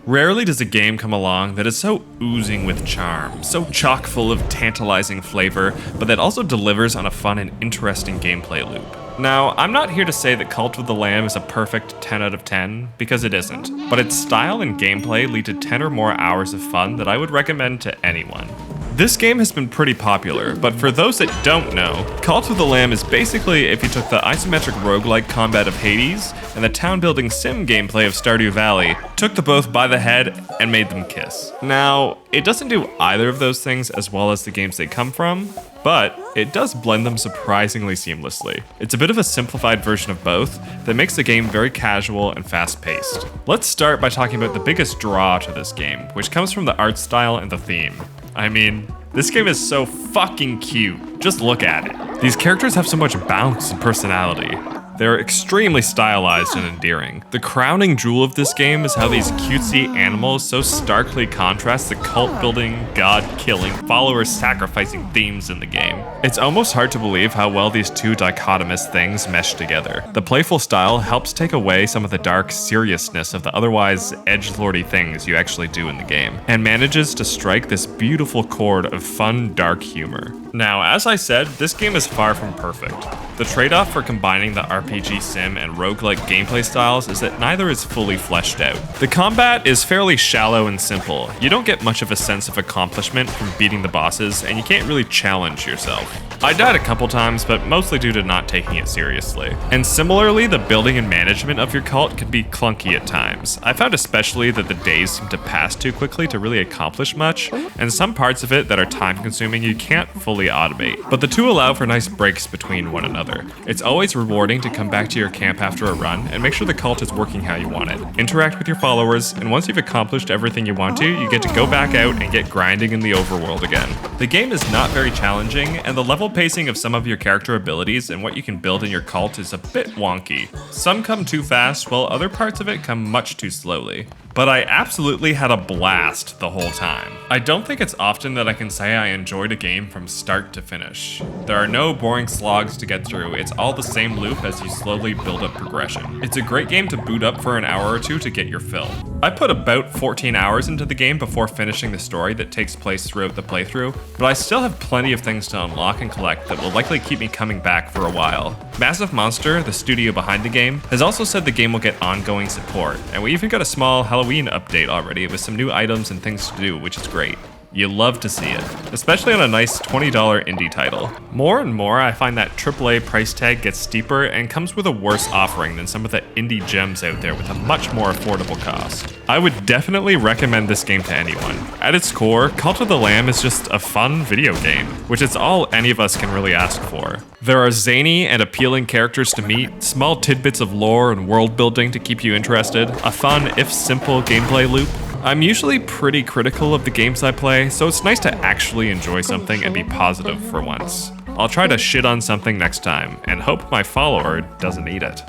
Rarely does a game come along that is so oozing with charm, so chock full of tantalizing flavor, but that also delivers on a fun and interesting gameplay loop. Now, I'm not here to say that Cult of the Lamb is a perfect 10 out of 10, because it isn't, but its style and gameplay lead to 10 or more hours of fun that I would recommend to anyone. This game has been pretty popular, but for those that don't know, Cult of the Lamb is basically if you took the isometric roguelike combat of Hades and the town-building sim gameplay of Stardew Valley, took the both by the head and made them kiss. Now, it doesn't do either of those things as well as the games they come from, but it does blend them surprisingly seamlessly. It's a bit of a simplified version of both that makes the game very casual and fast-paced. Let's start by talking about the biggest draw to this game, which comes from the art style and the theme. I mean, this game is so fucking cute. Just look at it. These characters have so much bounce and personality. They're extremely stylized and endearing. The crowning jewel of this game is how these cutesy animals so starkly contrast the cult-building, god-killing, follower-sacrificing themes in the game. It's almost hard to believe how well these two dichotomous things mesh together. The playful style helps take away some of the dark seriousness of the otherwise edgelordy things you actually do in the game, and manages to strike this beautiful chord of fun, dark humor. Now, as I said, this game is far from perfect. The trade-off for combining the RPG sim and roguelike gameplay styles is that neither is fully fleshed out. The combat is fairly shallow and simple. You don't get much of a sense of accomplishment from beating the bosses, and you can't really challenge yourself. I died a couple times, but mostly due to not taking it seriously. And similarly, the building and management of your cult can be clunky at times. I found especially that the days seem to pass too quickly to really accomplish much, and some parts of it that are time-consuming you can't fully automate. But the two allow for nice breaks between one another. It's always rewarding to come back to your camp after a run and make sure the cult is working how you want it. Interact with your followers, and once you've accomplished everything you want to, you get to go back out and get grinding in the overworld again. The game is not very challenging, and the level pacing of some of your character abilities and what you can build in your cult is a bit wonky. Some come too fast, while other parts of it come much too slowly. But I absolutely had a blast the whole time. I don't think it's often that I can say I enjoyed a game from start to finish. There are no boring slogs to get through, it's all the same loop as you slowly build up progression. It's a great game to boot up for an hour or two to get your fill. I put about 14 hours into the game before finishing the story that takes place throughout the playthrough, but I still have plenty of things to unlock and collect that will likely keep me coming back for a while. Massive Monster, the studio behind the game, has also said the game will get ongoing support, and we even got a small Halloween update already with some new items and things to do, which is great. You love to see it, especially on a nice $20 indie title. More and more, I find that AAA price tag gets steeper and comes with a worse offering than some of the indie gems out there with a much more affordable cost. I would definitely recommend this game to anyone. At its core, Cult of the Lamb is just a fun video game, which is all any of us can really ask for. There are zany and appealing characters to meet, small tidbits of lore and world building to keep you interested, a fun, if simple, gameplay loop. I'm usually pretty critical of the games I play, so it's nice to actually enjoy something and be positive for once. I'll try to shit on something next time, and hope my follower doesn't eat it.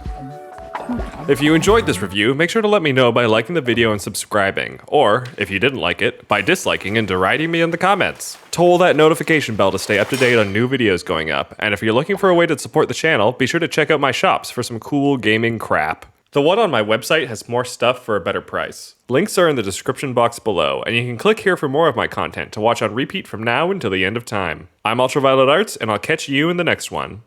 If you enjoyed this review, make sure to let me know by liking the video and subscribing, or, if you didn't like it, by disliking and deriding me in the comments. Toll that notification bell to stay up to date on new videos going up, and if you're looking for a way to support the channel, be sure to check out my shops for some cool gaming crap. The one on my website has more stuff for a better price. Links are in the description box below, and you can click here for more of my content to watch on repeat from now until the end of time. I'm Ultraviolet Arts, and I'll catch you in the next one.